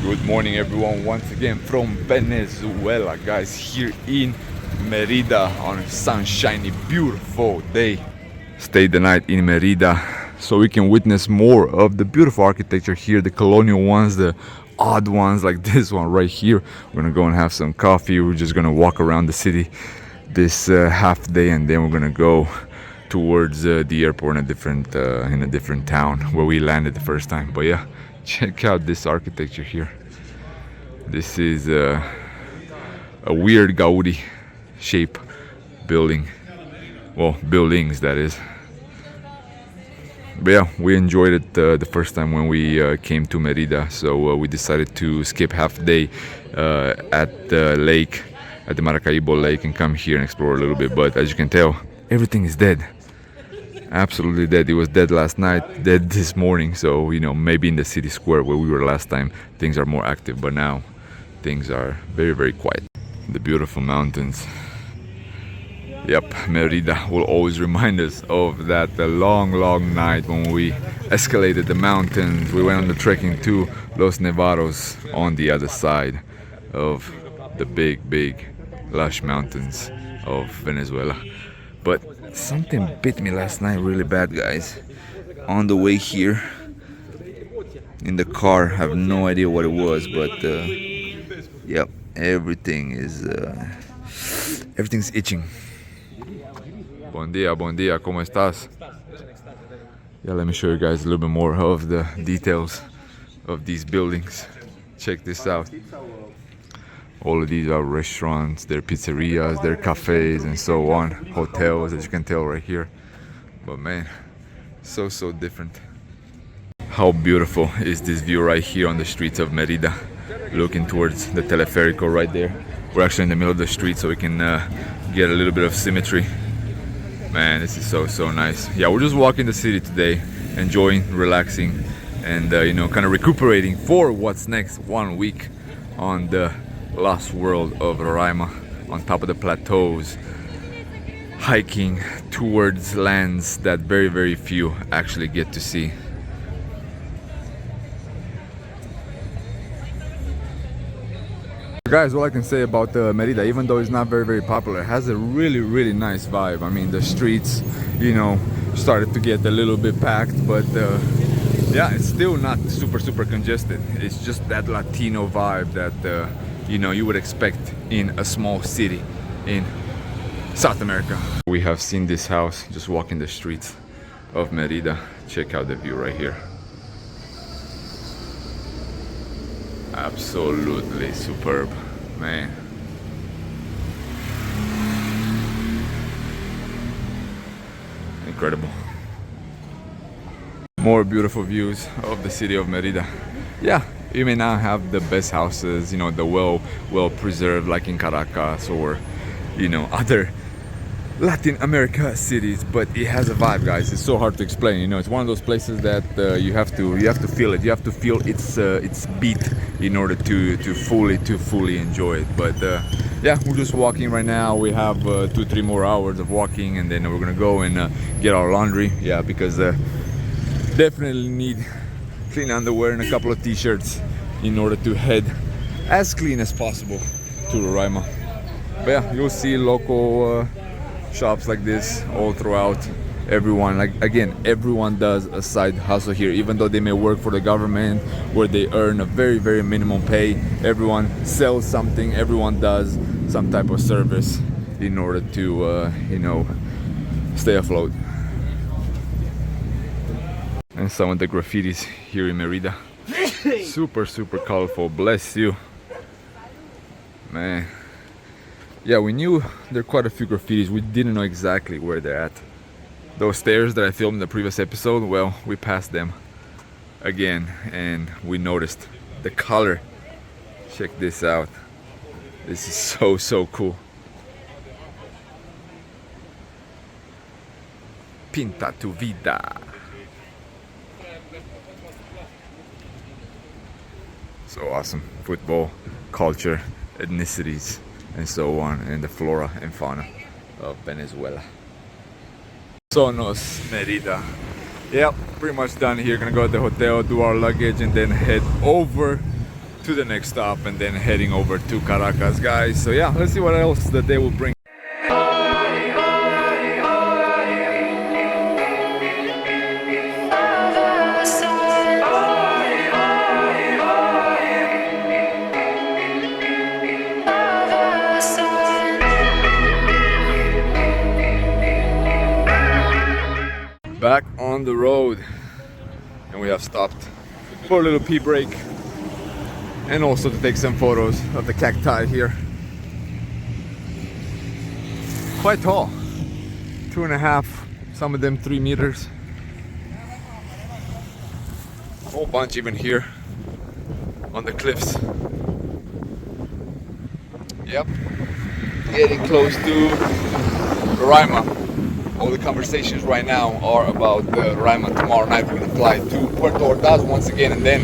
Good morning everyone, once again from Venezuela, guys, here in Merida on a sunshiny, beautiful day. Stayed the night in Merida so we can witness more of the beautiful architecture here, the colonial ones, the odd ones like this one right here. We're gonna go and have some coffee. We're just gonna walk around the city this half day, and then we're gonna go towards the airport in a different town where we landed the first time. But yeah, check out this architecture here. This is a weird Gaudi shape building. Well, buildings, that is. But yeah, we enjoyed it the first time when we came to Merida. So we decided to skip half a day at the lake, at the Maracaibo lake, and come here and explore a little bit. But as you can tell, everything is dead. Absolutely dead. It was dead last night, dead this morning. So, you know, maybe in the city square where we were last time, things are more active. But now, things are very, very quiet. The beautiful mountains. Yep, Merida will always remind us of that long, long night when we escalated the mountains. We went on the trekking to Los Nevados on the other side of the big, big, lush mountains of Venezuela. But something bit me last night really bad, guys. On the way here in the car, I have no idea what it was, but yep, everything's itching. Buen dia, ¿cómo estás? Yeah, let me show you guys a little bit more of the details of these buildings. Check this out. All of these are restaurants, they're pizzerias, they're cafes, and so on. Hotels, as you can tell right here. But man, so different. How beautiful is this view right here on the streets of Merida, looking towards the teleférico right there. We're actually in the middle of the street, so we can get a little bit of symmetry. Man, this is so nice. Yeah, we're just walking the city today, enjoying, relaxing, and you know, kind of recuperating for what's next. 1 week on the lost world of Roraima, on top of the plateaus, hiking towards lands that very few actually get to see. Guys, all I can say about Merida, even though it's not very popular, it has a really nice vibe. I mean, the streets, you know, started to get a little bit packed, but yeah, it's still not super congested. It's just that Latino vibe that you know, you would expect in a small city in South America. We have seen this house just walking the streets of Merida. Check out the view right here. Absolutely superb, man. Incredible. More beautiful views of the city of Merida. Yeah, you may not have the best houses, you know, the well preserved like in Caracas or, you know, other Latin America cities, but it has a vibe, guys. It's so hard to explain. You know, it's one of those places that you have to feel it. You have to feel its beat in order to fully enjoy it. But yeah, we're just walking right now. We have 2-3 more hours of walking, and then we're gonna go and get our laundry. Yeah, because definitely need clean underwear and a couple of t-shirts in order to head as clean as possible to Roraima. But yeah, you'll see local shops like this all throughout. Everyone, like again, everyone does a side hustle here, even though they may work for the government where they earn a very minimum pay. Everyone sells something, everyone does some type of service in order to you know, stay afloat. And some of the graffitis here in Merida, super colorful. Bless you, man. Yeah, we knew there are quite a few graffitis. We didn't know exactly where they're at. Those stairs that I filmed in the previous episode, well, we passed them again and we noticed the color. Check this out. This is so cool. Pinta tu vida. So awesome. Football, culture, ethnicities, and so on, and the flora and fauna of Venezuela. Sonos, Merida. Yep, pretty much done here. Gonna go to the hotel, do our luggage, and then head over to the next stop and then heading over to Caracas, guys. So yeah, let's see what else the day will bring. Back on the road, and we have stopped for a little pee break and also to take some photos of the cacti here. Quite tall, 2.5, some of them 3 meters. A whole bunch even here on the cliffs. Yep, getting close to Roraima. All the conversations right now are about Roraima. Tomorrow night we're gonna fly to Puerto Ordaz once again, and then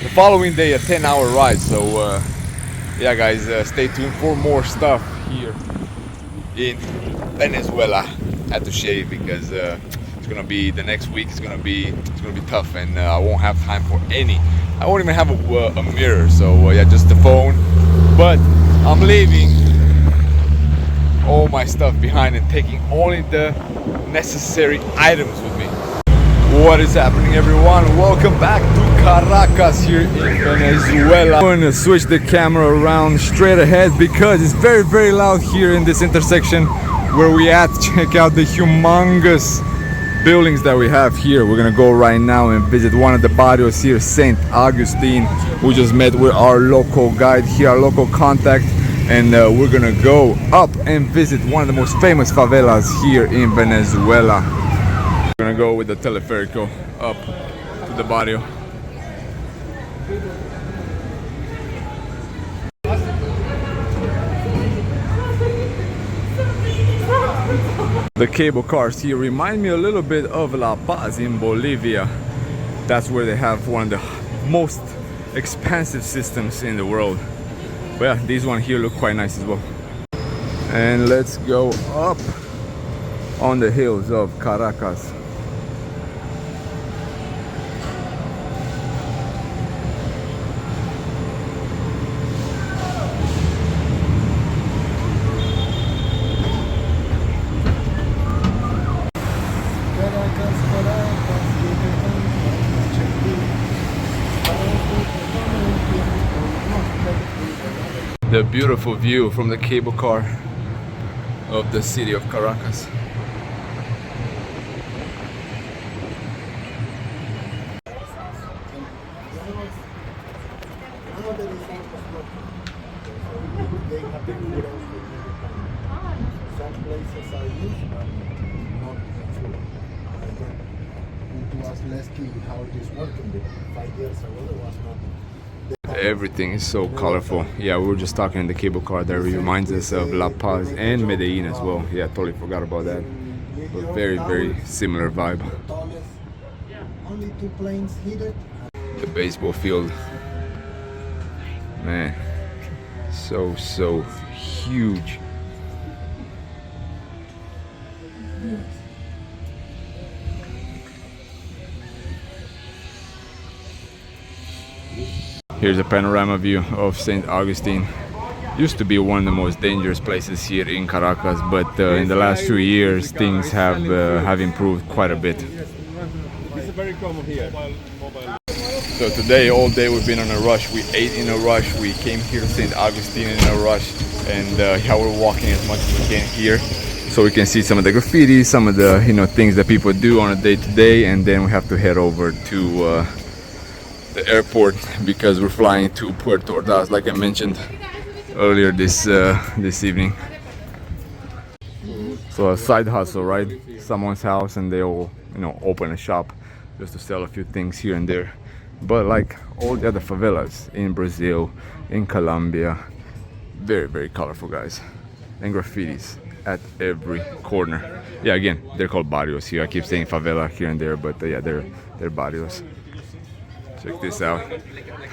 the following day a 10-hour ride. So yeah, guys, stay tuned for more stuff here in Venezuela. Had to shave because it's gonna be the next week. It's gonna be tough, and I won't have time for any. I won't even have a mirror. So yeah, just the phone. But I'm leaving all my stuff behind and taking only the necessary items with me. What is happening, everyone? Welcome back to Caracas here in Venezuela. I'm going to switch the camera around straight ahead because it's very, very loud here in this intersection where we at. Check out the humongous buildings that we have here. We're gonna go right now and visit one of the barrios here, St. Augustine. We just met with our local guide here, our local contact. And we're gonna go up and visit one of the most famous favelas here in Venezuela. We're gonna go with the teleférico up to the barrio. The cable cars here remind me a little bit of La Paz in Bolivia. That's where they have one of the most expansive systems in the world. But yeah, these one here look quite nice as well. And let's go up on the hills of Caracas. The beautiful view from the cable car of the city of Caracas. Some places are used, but not full. It was less key how it is working. 5 years ago, there was not. Everything is so colorful. Yeah, we were just talking in the cable car that reminds us of La Paz and Medellin as well. Yeah, totally forgot about that. But very, very similar vibe. Only 2 planes heated. The baseball field, man, so huge. Here's a panorama view of St. Augustine. Used to be one of the most dangerous places here in Caracas, but in the last few years things have improved quite a bit. It's very common here. So today, all day we've been on a rush. We ate in a rush. We came here to St. Augustine in a rush, and yeah, we're walking as much as we can here, so we can see some of the graffiti, some of the things that people do on a day-to-day, and then we have to head over to the airport because we're flying to Puerto Ordaz, like I mentioned earlier this evening. So a side hustle, right? Someone's house, and they'll open a shop just to sell a few things here and there. But like all the other favelas in Brazil, in Colombia, very, very colorful, guys, and graffitis at every corner. Yeah, again, they're called barrios here. I keep saying favela here and there, but yeah, they're barrios. Check this out.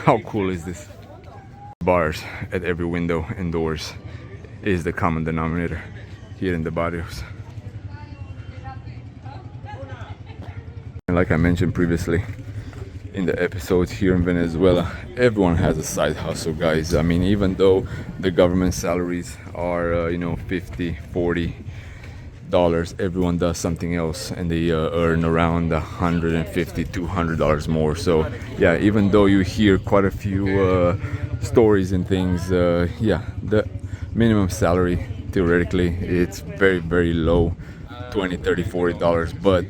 How cool is this? Bars at every window and doors is the common denominator here in the barrios. And like I mentioned previously, in the episodes here in Venezuela, everyone has a side hustle, guys. I mean, even though the government salaries are, you know, $50, $40, everyone does something else, and they earn around $150, $200 more. So yeah, even though you hear quite a few stories and things, yeah, the minimum salary theoretically it's very, very low, $20, $30, $40, but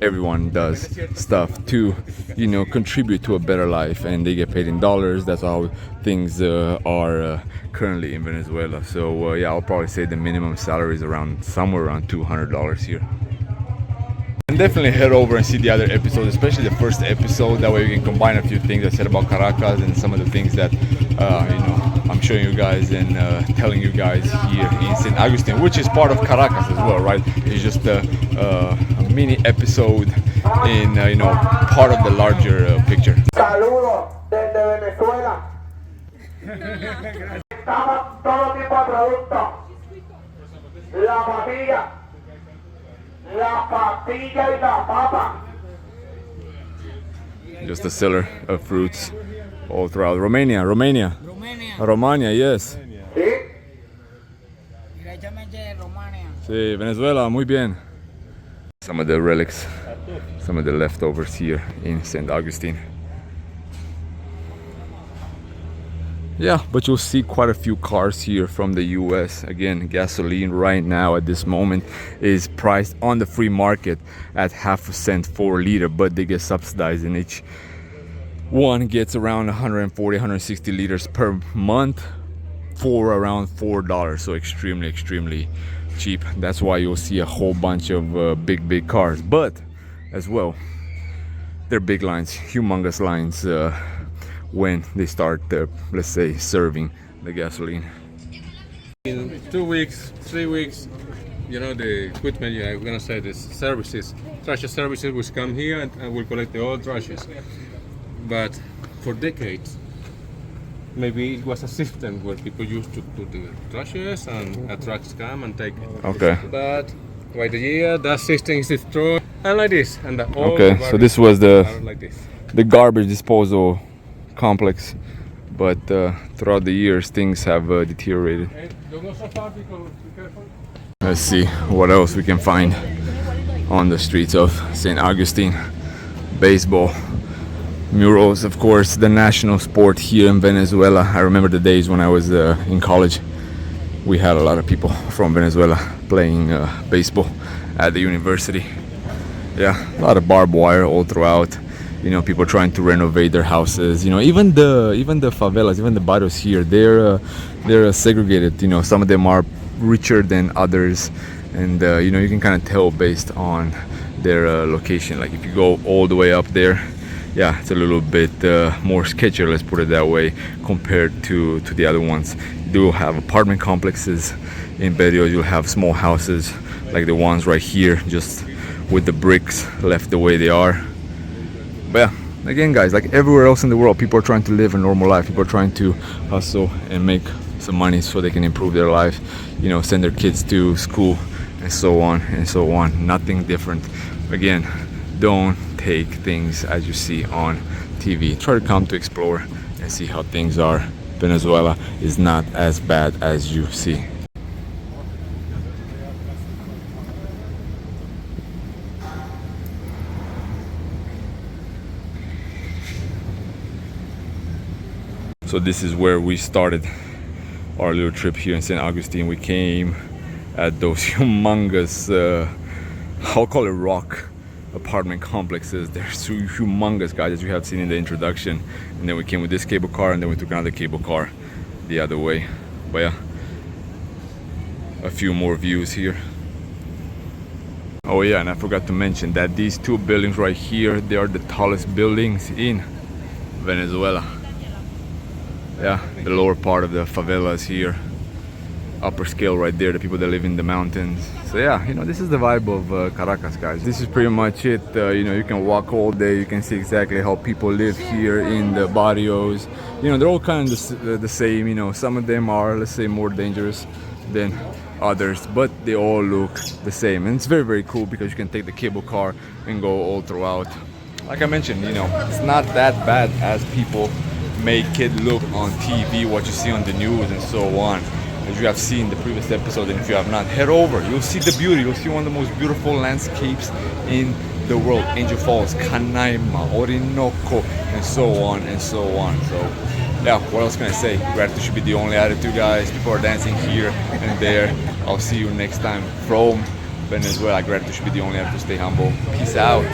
everyone does stuff to, you know, contribute to a better life, and they get paid in dollars. That's how things are currently in Venezuela. So yeah, I'll probably say the minimum salary is around somewhere around $200 here. And definitely head over and see the other episodes, especially the first episode. That way we can combine a few things I said about Caracas and some of the things that you know, I'm showing you guys and telling you guys here in St. Augustine, which is part of Caracas as well, right? It's just a mini episode in you know, part of the larger picture. Saludos desde Venezuela. Estamos todo tipo de productos. La patilla y la papa. Just a seller of fruits all throughout Romania, yes. ¿Sí? Directamente de Romania. Sí, Venezuela, muy bien. Some of the relics, some of the leftovers here in St. Augustine. Yeah, but you'll see quite a few cars here from the US. Again, gasoline right now at this moment is priced on the free market at half a cent for a liter, but they get subsidized, and each one gets around 140, 160 liters per month for around $4. So extremely, extremely cheap. That's why you'll see a whole bunch of big cars, but as well, they're big lines, humongous lines when they start, let's say, serving the gasoline. In 2 weeks, 3 weeks, you know, the equipment, yeah, I'm gonna say the services, trash services will come here and will collect the old trashes. But for decades, maybe it was a system where people used to put the trashes and trucks come and take it. Okay. But by the year, that system is destroyed, and like this, and the all Okay, so this was are like this. the garbage disposal complex, but throughout the years things have deteriorated. Hey, don't go so far because be careful. Let's see what else we can find on the streets of St. Augustine. Baseball, murals, of course, the national sport here in Venezuela. I remember the days when I was in college. We had a lot of people from Venezuela playing baseball at the university. Yeah, a lot of barbed wire all throughout. You know, people trying to renovate their houses. You know, even the favelas, even the barrios here, they're segregated. You know, some of them are richer than others, and you know, you can kind of tell based on their location. Like if you go all the way up there, yeah, it's a little bit more sketchier, let's put it that way, compared to the other ones. You do have apartment complexes in Barrios. You'll have small houses like the ones right here, just with the bricks left the way they are. But yeah, again, guys, like everywhere else in the world, people are trying to live a normal life. People are trying to hustle and make some money so they can improve their life, you know, send their kids to school and so on and so on. Nothing different. Again, don't take things as you see on TV. Try to come to explore and see how things are. Venezuela is not as bad as you see. So this is where we started our little trip here in St. Augustine. We came at those humongous, I'll call it rock apartment complexes. They're so humongous, guys, as you have seen in the introduction. And then we came with this cable car, and then we took another cable car the other way. But yeah, a few more views here. Oh yeah, and I forgot to mention that these two buildings right here, they are the tallest buildings in Venezuela. Yeah, the lower part of the favelas here, upper scale right there, the people that live in the mountains. So yeah, you know, this is the vibe of Caracas, guys. This is pretty much it. You know, you can walk all day, you can see exactly how people live here in the barrios. You know, they're all kind of the same. You know, some of them are, let's say, more dangerous than others, but they all look the same. And it's very, very cool because you can take the cable car and go all throughout like I mentioned, you know, it's not that bad as people make it look on TV, what you see on the news and so on. As you have seen the previous episode, and if you have not, head over. You'll see the beauty. You'll see one of the most beautiful landscapes in the world. Angel Falls, Canaima, Orinoco, and so on and so on. So, yeah, what else can I say? Gratitude should be the only attitude, guys. People are dancing here and there. I'll see you next time from Venezuela. Gratitude should be the only attitude. Stay humble. Peace out.